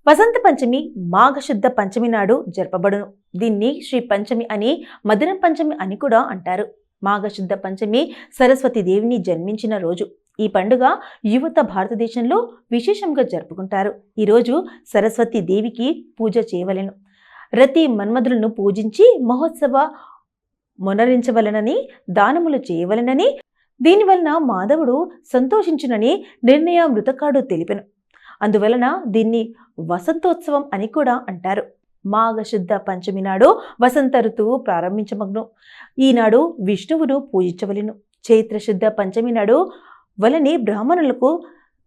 వసంత పంచమి మాఘశుద్ధ పంచమి నాడు జరపబడును. దీన్ని శ్రీ పంచమి అని, మధుర పంచమి అని కూడా అంటారు. మాఘశుద్ధ పంచమి సరస్వతి దేవిని జన్మించిన రోజు. ఈ పండుగ యువత భారతదేశంలో విశేషంగా జరుపుకుంటారు. ఈరోజు సరస్వతి దేవికి పూజ చేయవలెను. రతి మన్మధులను పూజించి మహోత్సవ మొనరించవలనని, దానములు చేయవలనని, దీనివలన మాధవుడు సంతోషించునని నిర్ణయ మృతకాడు తెలిపెను. అందువలన దీన్ని వసంతోత్సవం అని కూడా అంటారు. మాఘశుద్ధ పంచమి నాడు వసంత ఋతువు ప్రారంభించమగ్ను. ఈనాడు విష్ణువును పూజించవలెను. చైత్రశుద్ధ పంచమి నాడు వలని బ్రాహ్మణులకు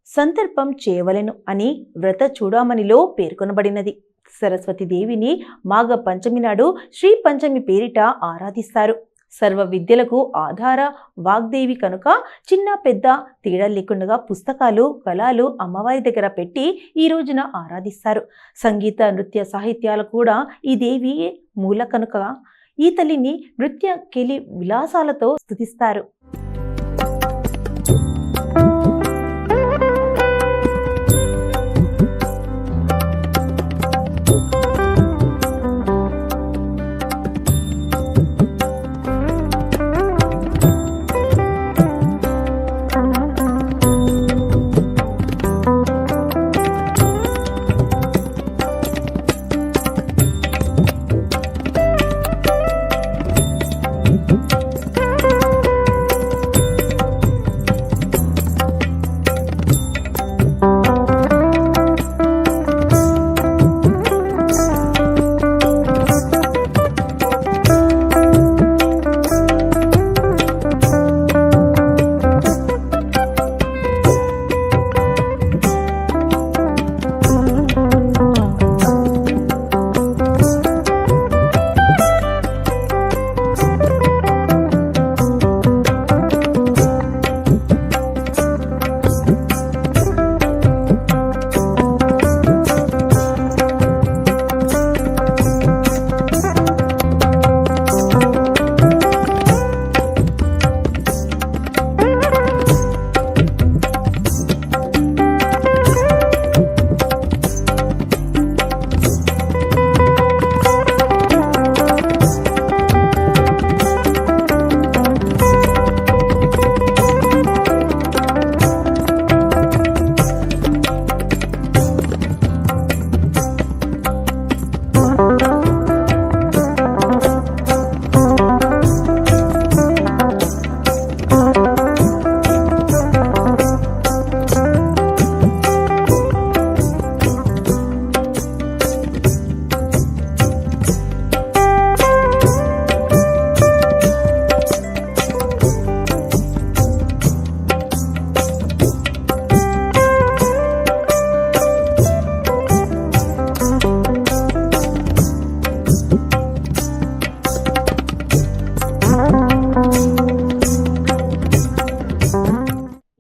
సంతర్పం చేయవలెను అని వ్రత చూడామణిలో పేర్కొనబడినది. సరస్వతి దేవిని మాఘ పంచమి నాడు శ్రీ పంచమి పేరిట ఆరాధిస్తారు. సర్వ విద్యలకు ఆధార వాగ్దేవి కనుక చిన్న పెద్ద తేడా లేకుండా పుస్తకాలు, కళలు అమ్మవారి దగ్గర పెట్టి ఈ రోజున ఆరాధిస్తారు. సంగీత, నృత్య, సాహిత్యాలు కూడా ఈ దేవి మూల కనుక ఈ తల్లిని నృత్య కెలి విలాసాలతో స్తుతిస్తారు.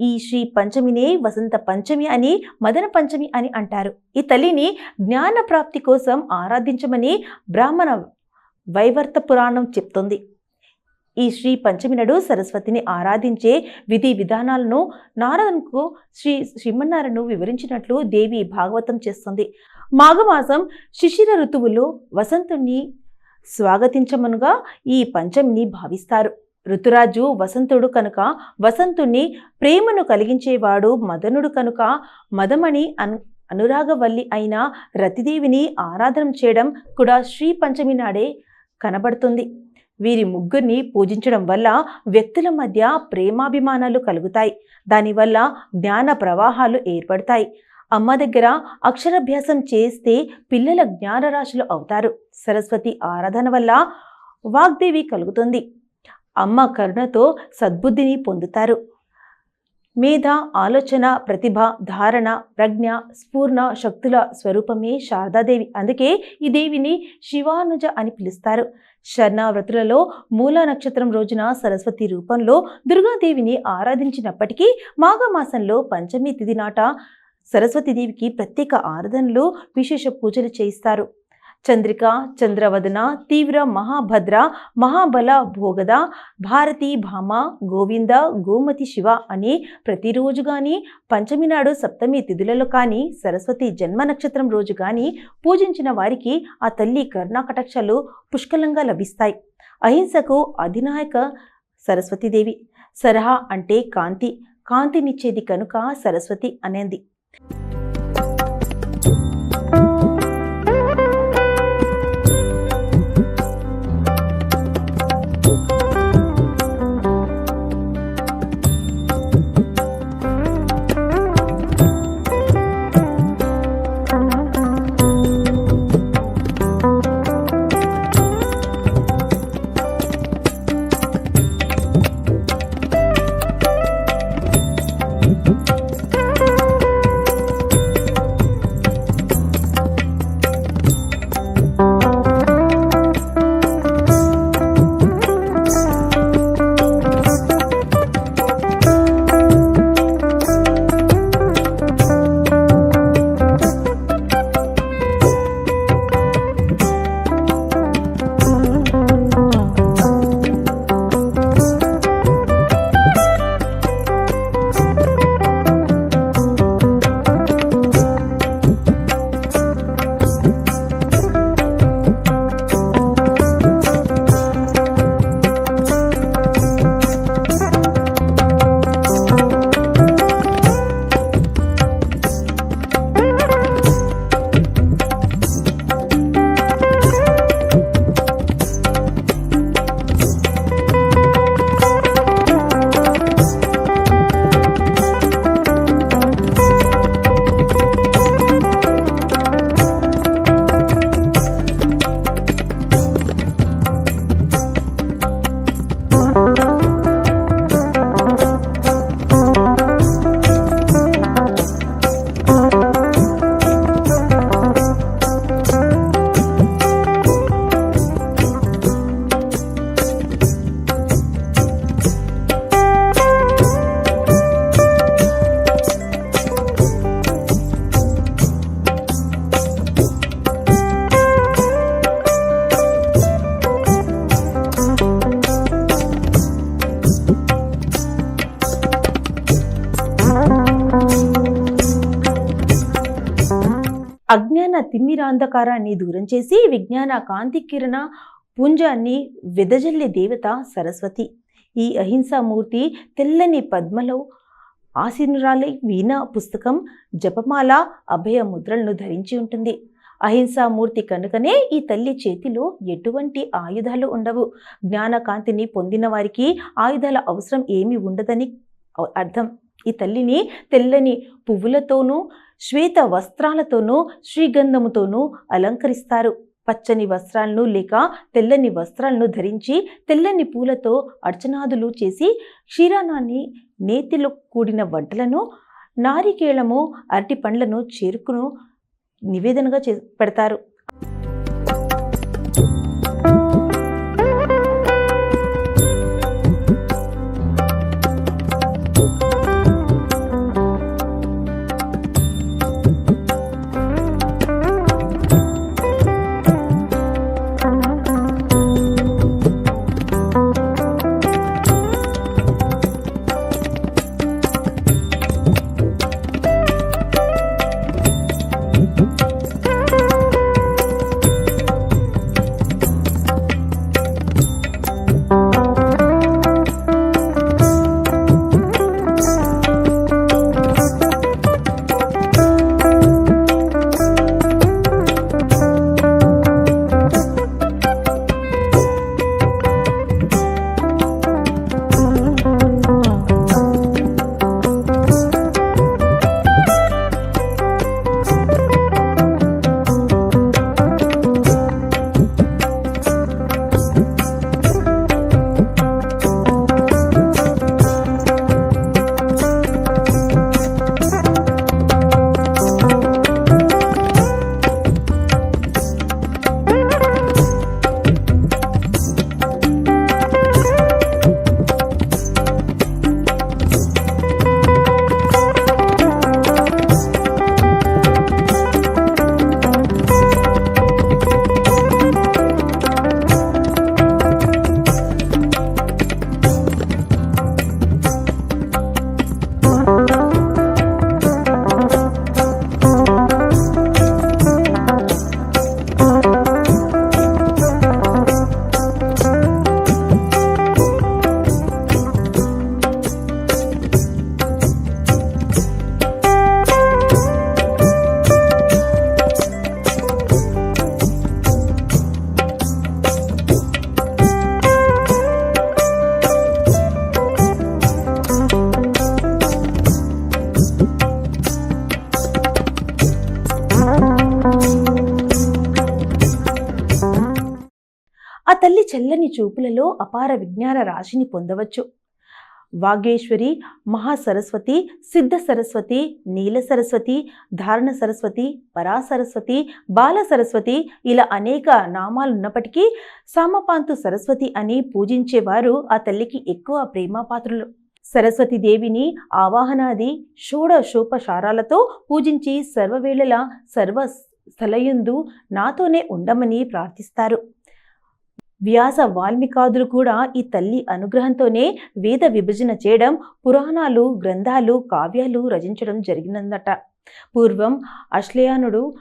ఈ శ్రీ పంచమినే వసంత పంచమి అని, మదన పంచమి అని అంటారు. ఈ తల్లిని జ్ఞాన ప్రాప్తి కోసం ఆరాధించమని బ్రాహ్మణ వైవర్త పురాణం చెప్తుంది. ఈ శ్రీ పంచమి నాడు సరస్వతిని ఆరాధించే విధి విధానాలను నారదునికి శ్రీమన్నారాయణను వివరించినట్లు దేవి భాగవతం చేస్తుంది. మాఘమాసం శిశిర ఋతువులో వసంతుని స్వాగతించమనుగా ఈ పంచమిని భావిస్తారు. ఋతురాజు వసంతుడు కనుక వసంతుని, ప్రేమను కలిగించేవాడు మదనుడు కనుక మదమణి అనురాగవల్లి అయిన రతిదేవిని ఆరాధన చేయడం కూడా శ్రీ పంచమి నాడే కనబడుతుంది. వీరి ముగ్గురిని పూజించడం వల్ల వ్యక్తుల మధ్య ప్రేమాభిమానాలు కలుగుతాయి. దానివల్ల జ్ఞాన ప్రవాహాలు ఏర్పడతాయి. అమ్మ దగ్గర అక్షరాభ్యాసం చేస్తే పిల్లల జ్ఞానరాశులు అవుతారు. సరస్వతి ఆరాధన వల్ల వాగ్దేవి కలుగుతుంది. అమ్మ కరుణతో సద్బుద్ధిని పొందుతారు. మేధ, ఆలోచన, ప్రతిభ, ధారణ, ప్రజ్ఞ, స్ఫూర్ణ శక్తుల స్వరూపమే శారదాదేవి. అందుకే ఈ దేవిని శివానుజ అని పిలుస్తారు. శరణావ్రతులలో మూల నక్షత్రం రోజున సరస్వతి రూపంలో దుర్గాదేవిని ఆరాధించినప్పటికీ మాఘమాసంలో పంచమి తిథి నాట సరస్వతీదేవికి ప్రత్యేక ఆరాధనలు, విశేష పూజలు చేయిస్తారు. చంద్రిక, చంద్రవదన, తీవ్ర, మహాభద్ర, మహాబల, భోగద, భారతి, భామ, గోవింద, గోమతి, శివ అని ప్రతిరోజు కానీ పంచమి నాడు సప్తమి తిథులలో కానీ సరస్వతి జన్మ నక్షత్రం రోజు కానీ పూజించిన వారికి ఆ తల్లి కరుణా కటాక్షాలు పుష్కలంగా లభిస్తాయి. అహింసకు అధినాయక సరస్వతీదేవి. సరహ అంటే కాంతి, కాంతినిచ్చేది కనుక సరస్వతి అనేది. అజ్ఞాన తిమ్మిరాంధకారాన్ని దూరం చేసి విజ్ఞాన కాంతి కిరణ పుంజాన్ని వెదజల్లే దేవత సరస్వతి. ఈ అహింసామూర్తి తెల్లని పద్మలో ఆసీనురాలై వీణ, పుస్తకం, జపమాల, అభయ ముద్రలను ధరించి ఉంటుంది. అహింసామూర్తి కనుకనే ఈ తల్లి చేతిలో ఎటువంటి ఆయుధాలు ఉండవు. జ్ఞానకాంతిని పొందిన వారికి ఆయుధాల అవసరం ఏమీ ఉండదని అర్థం. ఈ తల్లిని తెల్లని పువ్వులతోనూ శ్వేత వస్త్రాలతోనూ శ్రీగంధముతోనూ అలంకరిస్తారు. పచ్చని వస్త్రాలను లేక తెల్లని వస్త్రాలను ధరించి తెల్లని పూలతో అర్చనాదులు చేసి క్షీరానాన్ని, నేతిలో కూడిన వంటలను, నారికేళము, అరటి పండ్లను చేరుకును నివేదనగా పెడతారు. చల్లని చూపులలో అపార విజ్ఞాన రాశిని పొందవచ్చు. వాగ్గేశ్వరి, మహాసరస్వతి, సిద్ధ సరస్వతి, నీల సరస్వతి, ధారణ సరస్వతి, పరాసరస్వతి, బాల సరస్వతి ఇలా అనేక నామాలున్నప్పటికీ సామపాంతు సరస్వతి అని పూజించేవారు ఆ తల్లికి ఎక్కువ ప్రేమపాత్రులు. సరస్వతి దేవిని ఆవాహనాది షోడశోపచారాలతో పూజించి సర్వవేళలా సర్వ స్థలయందు నాతోనే ఉండమని ప్రార్థిస్తారు. వ్యాస వాల్మీకాదులు కూడా ఈ తల్లి అనుగ్రహంతోనే వేద విభజన చేయడం, పురాణాలు, గ్రంథాలు, కావ్యాలు రచించడం జరిగినందట. పూర్వం అశ్లయానుడు,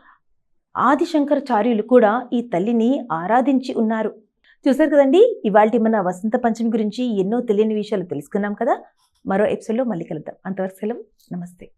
ఆదిశంకరాచార్యులు కూడా ఈ తల్లిని ఆరాధించి ఉన్నారు. చూసారు కదండి, ఇవాల్టి మన వసంత పంచమి గురించి ఎన్నో తెలియని విషయాలు తెలుసుకున్నాం కదా. మరో ఎపిసోడ్లో మళ్ళీ కలుద్దాం. అంతవరకు సెలవు. నమస్తే.